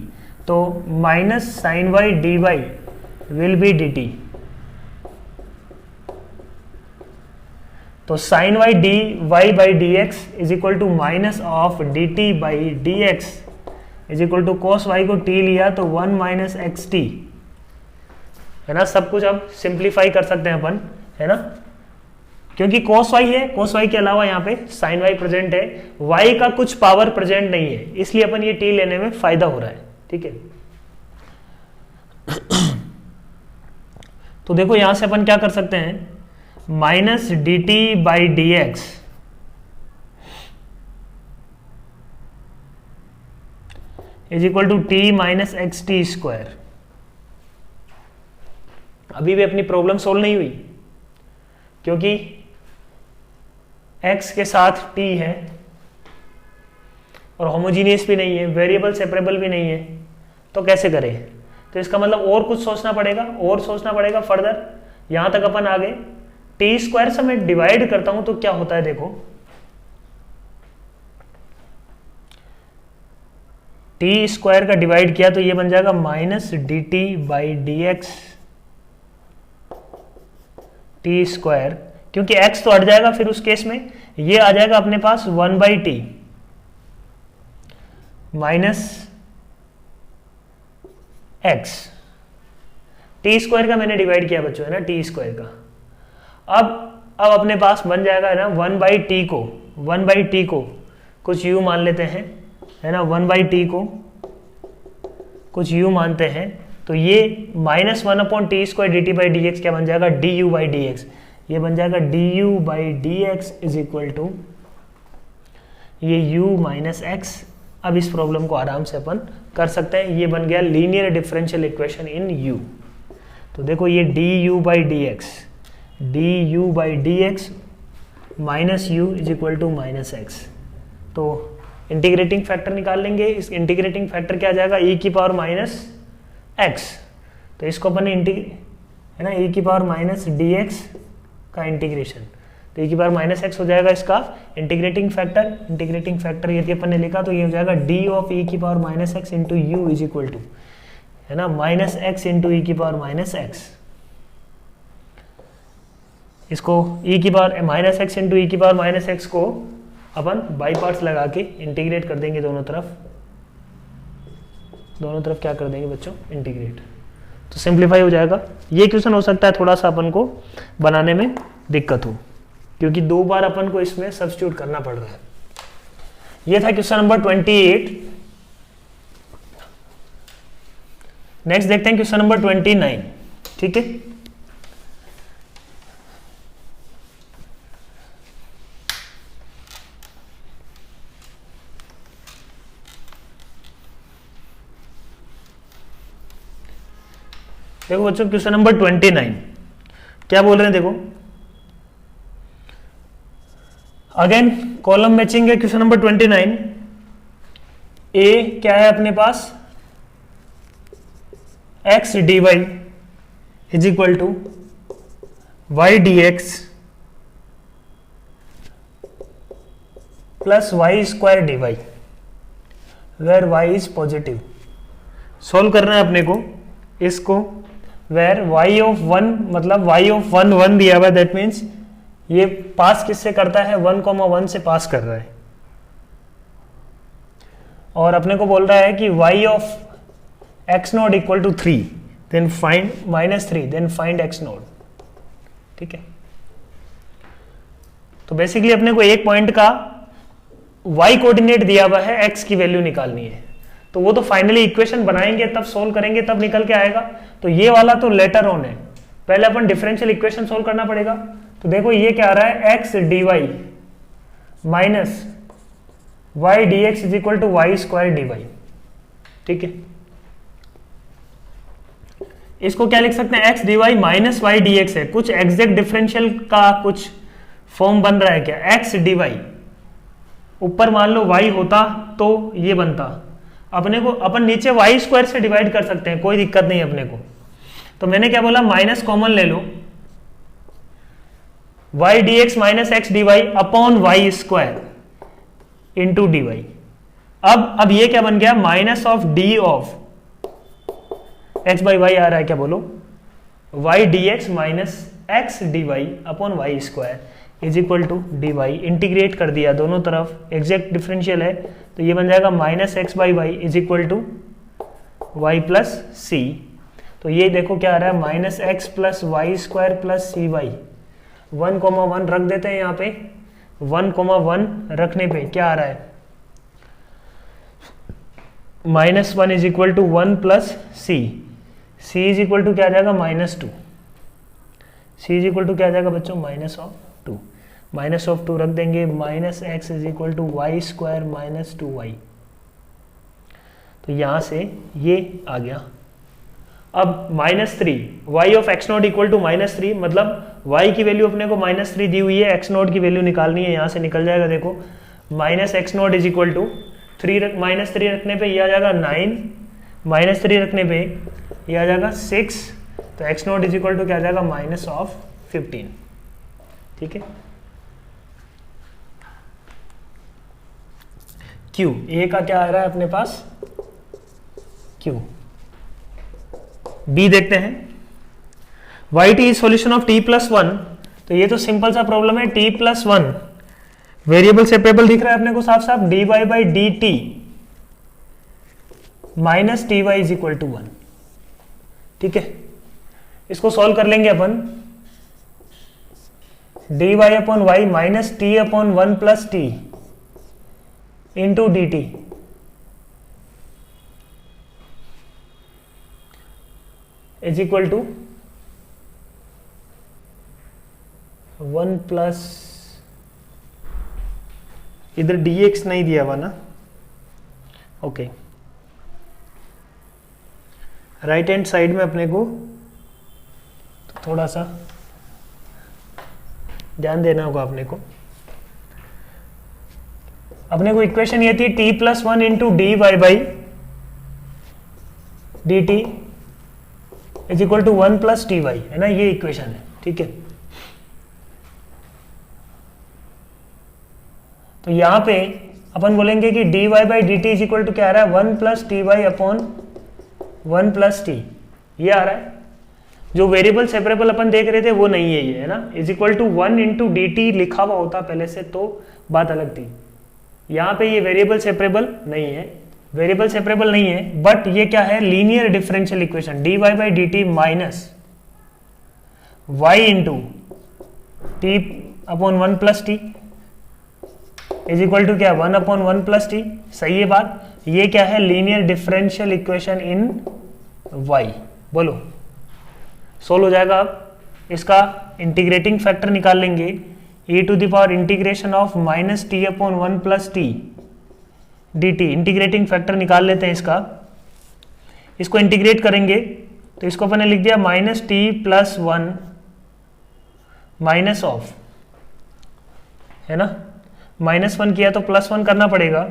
तो minus sine y d y will be d t, तो sine y d Y by D x is equal to minus of d T by D x is equal to cos y को t लिया तो 1 minus x T, है ना, सब कुछ अब simplify कर सकते हैं अपन, है ना, क्योंकि cos y है, cos y के अलावा यहाँ पे sin y प्रेजेंट है, y का कुछ पावर प्रेजेंट नहीं है, इसलिए अपन ये t लेने में फायदा हो रहा है, ठीक है। तो देखो यहां से अपन क्या कर सकते हैं, minus d T by D x is equal to t minus x t square. अभी भी अपनी प्रॉब्लम सोल्व नहीं हुई, क्योंकि x के साथ t है और होमोजीनियस भी नहीं है, वेरिएबल सेपरेबल भी नहीं है, तो कैसे करें, तो इसका मतलब और कुछ सोचना पड़ेगा फर्दर। यहां तक अपन आ गए, टी स्क्वायर से मैं डिवाइड करता हूं तो क्या होता है, देखो टी स्क्वायर का डिवाइड किया तो ये बन जाएगा minus d T by D x t square, क्योंकि x तो हट जाएगा, फिर उस केस में ये आ जाएगा अपने पास 1 by T minus x, t square का मैंने डिवाइड किया बच्चों, है ना, टी स्क्वायर का। अब अपने पास बन जाएगा, है ना, 1 बाई टी को कुछ u मान लेते हैं, है ना, 1 बाई टी को कुछ u मानते हैं, तो ये minus 1 upon t square d T by D x क्या बन जाएगा, d u by D x, ये बन जाएगा d u by D x is equal to ये u माइनस एक्स। अब इस प्रॉब्लम को आराम से अपन कर सकते हैं, ये बन गया linear differential equation in u। तो देखो ये d u by D x minus u is equal to minus x, तो इंटीग्रेटिंग फैक्टर निकाल लेंगे, इस इंटीग्रेटिंग फैक्टर क्या आ जाएगा, e की पावर माइनस एक्स, तो इसको अपन ने है ना, e की पावर माइनस डी एक्स का इंटीग्रेशन, तो e की पावर माइनस एक्स हो जाएगा इसका इंटीग्रेटिंग फैक्टर यदि अपन ने लिखा तो ये हो जाएगा d ऑफ e की power minus x into u is equal to, है ना, माइनस एक्स इंटू ई की पावर माइनस एक्स। इसको e की पावर माइनस एक्स इंटू ई की पावर माइनस एक्स को अपन बाई पार्ट्स लगा के इंटीग्रेट कर देंगे दोनों तरफ क्या कर देंगे बच्चों, इंटीग्रेट, तो सिंप्लीफाई हो जाएगा। ये क्वेश्चन हो सकता है थोड़ा सा अपन को बनाने में दिक्कत हो, क्योंकि 2 बार अपन को इसमें सब्स्टिट्यूट करना पड़ रहा है। ये था क्वेश्चन नंबर 28। नेक्स्ट देखते हैं क्वेश्चन नंबर 29, ठीक है। देखो बच्चों क्वेश्चन नंबर 29 क्या बोल रहे हैं, देखो अगेन कॉलम मैचिंग है क्वेश्चन नंबर 29। ए क्या है अपने पास, x d Y is equal to y d x plus y square d y where y is positive. Solve करना है अपने को इसको, वेर वाई ऑफ वन, मतलब वाई ऑफ वन वन दिया हुआ, दैट मीन्स ये पास किससे करता है, 1,1 से पास कर रहा है। और अपने को बोल रहा है कि y of x naught equal to 3, then find -3, then find x naught. ठीक है, तो बेसिकली अपने को एक पॉइंट का y कोऑर्डिनेट दिया हुआ है, x की वैल्यू निकालनी है। तो वो तो फाइनली इक्वेशन बनाएंगे तब सोल्व करेंगे तब निकल के आएगा। तो ये वाला तो लेटर ऑन है, पहले अपन डिफरेंशियल इक्वेशन सोल्व करना पड़ेगा। तो देखो ये क्या आ रहा है, x dy minus y d x is equal to y square d y. ठीक है, इसको क्या लिख सकते हैं, x d Y minus y d x है, कुछ एग्जैक्ट डिफरेंशियल का कुछ फॉर्म बन रहा है क्या, एक्स डी वाई ऊपर मान लो y होता तो ये बनता, अपने को अपन नीचे वाई स्क्वायर से डिवाइड कर सकते हैं, कोई दिक्कत नहीं अपने को। तो मैंने क्या बोला, माइनस कॉमन ले लो, y d x minus x d y upon y square into d y. अब ये क्या बन गया, minus of d of x by y आ रहा है, क्या बोलो, y d x minus x d y upon y square is equal to d y. Integrate कर दिया दोनों तरफ, एग्जैक्ट डिफरेंशियल है तो ये बन जाएगा minus x by y is equal to y plus c. तो ये देखो क्या आ रहा है, minus x plus y square plus c y. 1,1 रख देते हैं यहाँ पे, 1,1 रखने पे क्या आ रहा है, -1 is equal to 1 plus c, c is equal to क्या आ जाएगा, -2, सी इज इक्वल टू क्या आ जाएगा बच्चों, -2, -2 रख देंगे, minus x is equal to y square minus 2y। तो यहां से ये आ गया। अब -3, y of x naught equal to -3, मतलब y की वैल्यू अपने को -3 दी हुई है, एक्स नोट की वैल्यू निकालनी है, यहां से निकल जाएगा देखो, minus x naught is equal to -3 रखने पे ये आ जाएगा 9, -3 रखने पे ये आ जाएगा 6, तो x naught is equal to क्या आ जाएगा, -15। ठीक है, Q, ए का क्या आ रहा है अपने पास, Q। B देखते हैं, y t is solution of t plus 1। तो ये तो सिंपल सा प्रॉब्लम है, t प्लस 1 वेरिएबल सेपरेबल दिख रहा है अपने को साफ साफ, dy by d t minus t Y is equal to 1। ठीक है, इसको सॉल्व कर लेंगे अपन, dy upon y minus t upon 1 plus t into d t is equal to 1 plus, इधर dx नहीं दिया हुआ ना, ओके, राइट हैंड साइड में अपने को तो थोड़ा सा ध्यान देना होगा अपने को। अपने को इक्वेशन ये थी t plus 1 into d Y by d t is equal to 1 plus T y, है ना, ये इक्वेशन है। ठीक है, तो यहां पे अपन बोलेंगे कि dy by d t is equal to क्या आ रहा है, 1 plus T y upon 1 plus t, ये आ रहा है। जो वेरिएबल सेपरेबल अपन देख रहे थे वो नहीं है ये, है ना, is equal to 1 into d t लिखा हुआ होता पहले से तो बात अलग थी। यहाँ पे ये वेरिएबल सेपरेबल नहीं है, वेरिएबल सेपरेबल नहीं है, बट ये क्या है, linear differential equation, dy by d t minus y into t upon 1 plus t is equal to क्या, 1 अपॉन 1 प्लस टी। सही है बात, ये क्या है, linear differential equation in y। बोलो, सोल्व हो जाएगा। अब इसका इंटीग्रेटिंग फैक्टर निकाल लेंगे, e to the power integration of minus t upon 1 plus t d t, integrating factor निकाल लेते हैं इसका। इसको इंटीग्रेट करेंगे तो इसको अपन ने लिख दिया minus t plus 1 minus of, है ना, -1 किया तो +1 करना पड़ेगा।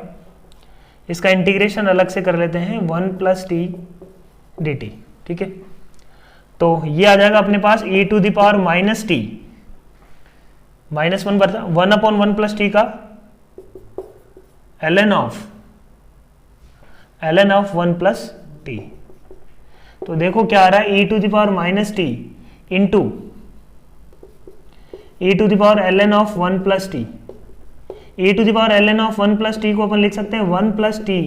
इसका इंटीग्रेशन अलग से कर लेते हैं, 1 प्लस टी डी टी। ठीक है, तो ये आ जाएगा अपने पास e to the power minus t, -1 बचा 1/1 प्लस टी का ln ऑफ 1 प्लस टी। तो देखो क्या आ रहा है, e to the power minus t into e to the power ln of 1 plus t. e to the power ln of 1 plus t को अपन लिख सकते हैं 1 plus t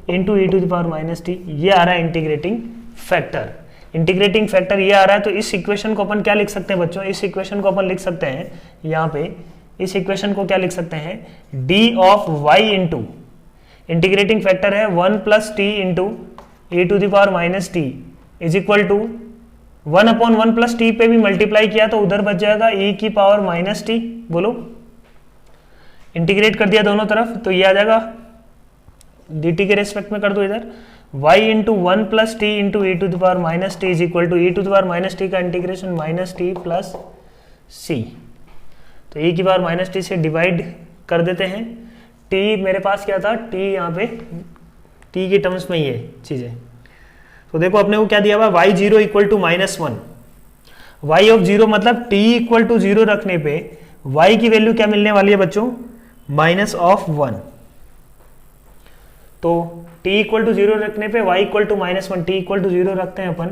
into e to the power minus t. ये आ रहा है integrating factor. Integrating factor ये आ रहा है, तो इस इक्वेशन को अपन क्या लिख सकते हैं बच्चों, इस इक्वेशन को अपन लिख सकते हैं यहाँ पे, इस इक्वेशन को क्या लिख सकते हैं, d of y into integrating factor है 1 plus t into e to the power minus t is equal to 1/1 plus t पे भी मल्टीप्लाई किया तो उधर बच जाएगा e की पावर माइनस टी। बोलो, इंटीग्रेट कर दिया दोनों तरफ, तो ये आ जाएगा dt के रेस्पेक्ट में कर दो इधर y into 1 plus t into e to the power minus t is equal to e to the power minus t का integration minus t plus c. तो e की पावर माइनस टी से divide कर देते हैं, t मेरे पास क्या था, t यहाँ पे t की टर्म्स में ये चीजें। तो देखो अपने को क्या दिया हुआ, y0 equal to -1, y of 0 मतलब t इक्वल टू 0 रखने पे y की वैल्यू क्या मिलने वाली है बच्चों, -1। तो t इक्वल टू 0 रखने पे y equal to -1, t equal to 0 रखते हैं अपन,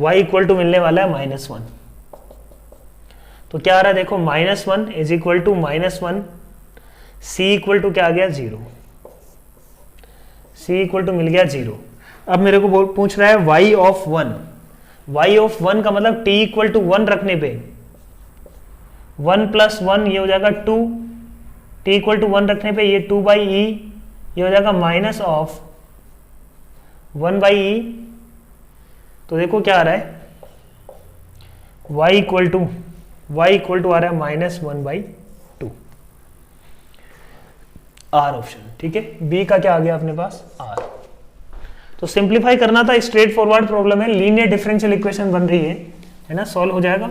y इक्वल टू मिलने वाला है -1। तो क्या आ रहा है देखो, -1 is equal to -1, c equal to क्या आ गया 0, c इक्वल टू मिल गया 0। अब मेरे को पूछ रहा है y ऑफ 1, y ऑफ 1 का मतलब t इक्वल टू 1 रखने पे 1 प्लस 1 ये हो जाएगा 2, t इक्वल टू 1 रखने पे ये 2 बाई ई, ये हो जाएगा माइनस ऑफ 1 बाई ई। तो देखो क्या आ रहा है, y इक्वल टू आ रहा है -1/2, आर ऑप्शन। ठीक है, बी का क्या आ गया अपने पास, आर। तो सिंप्लीफाई करना था, स्ट्रेट फॉरवर्ड प्रॉब्लम है, लीनियर डिफरेंशियल इक्वेशन बन रही है ना, सॉल्व हो जाएगा।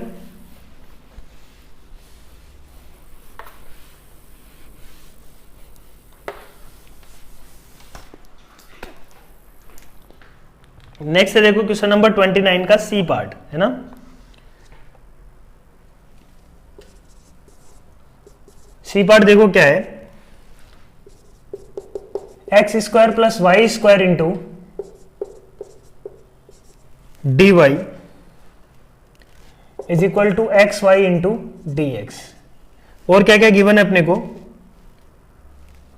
नेक्स्ट है देखो क्वेश्चन नंबर 29 का सी पार्ट है ना। सी पार्ट देखो क्या है, x² plus y² into dy is equal to xy into dx। और क्या क्या गिवन है अपने को,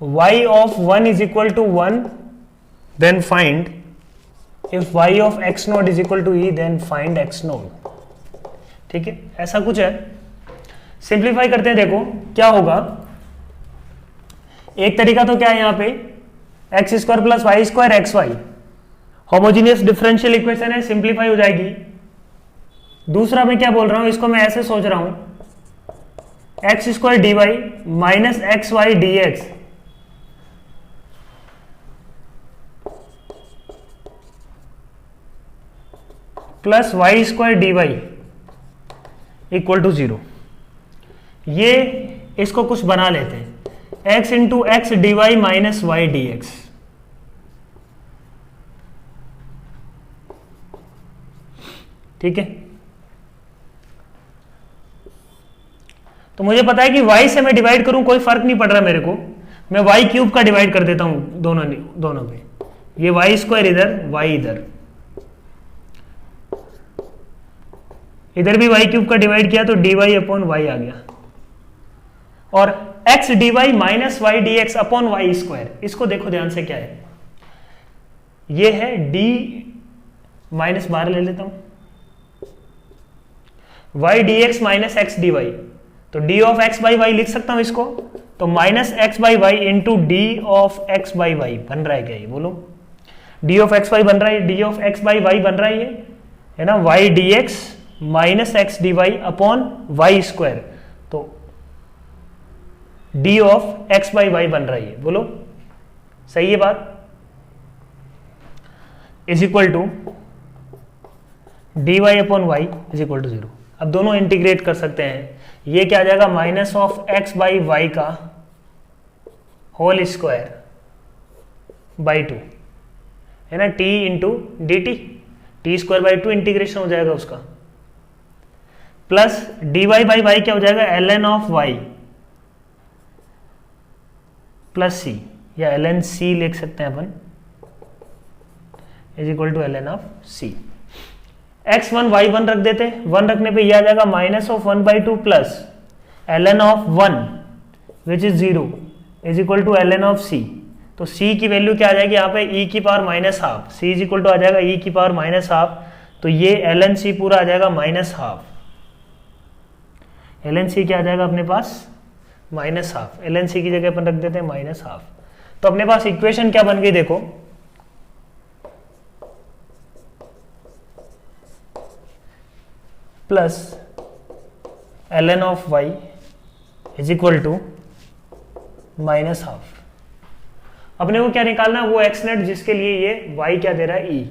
y of 1 is equal to 1, then find if y of x naught is equal to e, then find x naught. ठीक है, ऐसा कुछ है। सिंप्लीफाई करते हैं, देखो क्या होगा। एक तरीका तो क्या है यहाँ पे, x² plus y² xy homogeneous differential equation है, सिंप्लीफाई हो जाएगी। दूसरा मैं क्या बोल रहा हूं, इसको मैं ऐसे सोच रहा हूं x² dy minus xy dx plus y² dy equal to 0। ये इसको कुछ बना लेते हैं, x into x d Y minus y d x. ठीक है, तो मुझे पता है कि y से मैं डिवाइड करूं कोई फर्क नहीं पड़ रहा मेरे को, मैं y³ का डिवाइड कर देता हूं दोनों पे, ये y² इधर y इधर भी y³ का डिवाइड किया तो dy अपॉन y आ गया, और x dy minus y d x upon y²। इसको देखो ध्यान से क्या है, ये है d माइनस 12 ले लेता हूं, y dx minus x dy, तो d of x by y लिख सकता हूं इसको, तो minus x by y into d of x by y बन रहा है क्या, ये बोलो d ऑफ x वाई बन रहा है, d of x by y बन रहा है ये, है ना, y dx minus x d y upon y², तो d of x by y बन रहा है ये, बोलो सही है बात, is equal to d y upon y is equal to 0। अब दोनों इंटीग्रेट कर सकते हैं, ये क्या आ जाएगा minus of x by y का होल स्क्वायर बाई 2, है ना, t into d t square by 2 integration हो जाएगा उसका, plus d Y by y क्या हो जाएगा, l n of y plus c, या एल एन सी लिख सकते हैं अपन, is equal to l n of c. x1 y1 रख देते, 1 रखने पे यह आ जाएगा minus of 1/2 plus l n of 1 which is 0 is equal to l n of c. तो c की वैल्यू क्या आ जाएगी यहाँ पे, e की power minus half, c is equal to आ जाएगा e की पावर माइनस हाफ, तो ये एल एन सी पूरा आ जाएगा minus half, l n c क्या आ जाएगा अपने पास, minus half, l n c की जगह अपन रख देते हैं माइनस हाफ। तो अपने पास इक्वेशन क्या बन गई देखो, plus l n of y is equal to minus half. अपने को क्या निकालना है, वो एक्स नेट जिसके लिए ये y क्या दे रहा है, e।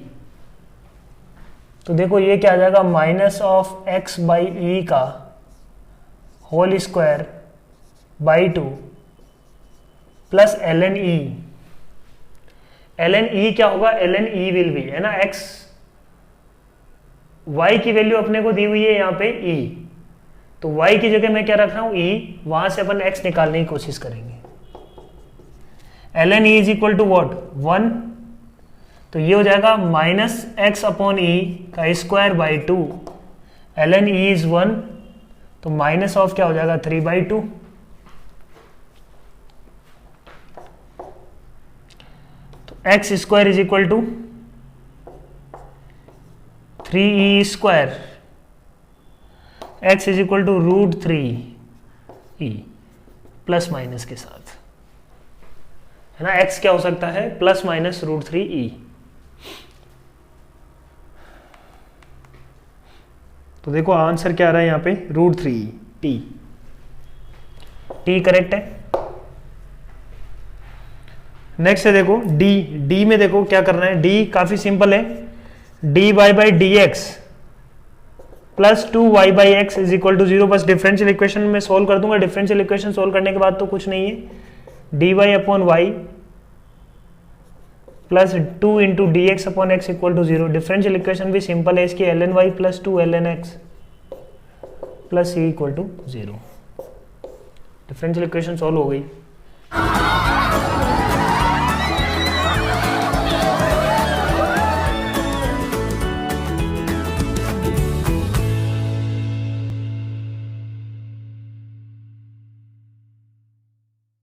तो देखो ये क्या आ जाएगा, minus of x by e का whole square by 2 plus l n e. L n e क्या होगा, l n e will be, है ना, x y की वैल्यू अपने को दी हुई है यहाँ पे e, तो y की जगह मैं क्या रख रहा हूं e, वहां से अपन x निकालने की कोशिश करेंगे। L n e is equal to what, 1, तो ये हो जाएगा माइनस एक्स अपॉन ई का square by 2, l n e is 1, तो माइनस ऑफ क्या हो जाएगा 3/2, तो x square is equal to 3e square, x is equal to √3e plus minus के साथ, है ना, x क्या हो सकता है, प्लस माइनस √3e। तो देखो आंसर क्या आ रहा है यहाँ पे, √3e, टी करेक्ट है। नेक्स्ट है देखो डी में देखो क्या करना है, डी काफी सिंपल है, dy by D x plus 2y by x is equal to 0। बस डिफरेंशियल इक्वेशन में सोल्व कर दूंगा, डिफरेंशियल इक्वेशन सोल्व करने के बाद तो कुछ नहीं है, dy upon y plus 2 into d x upon x equal to 0। Differential equation भी सिंपल है, इसकी l n y plus 2 l n x plus c equal to 0। Differential equation solve हो गई।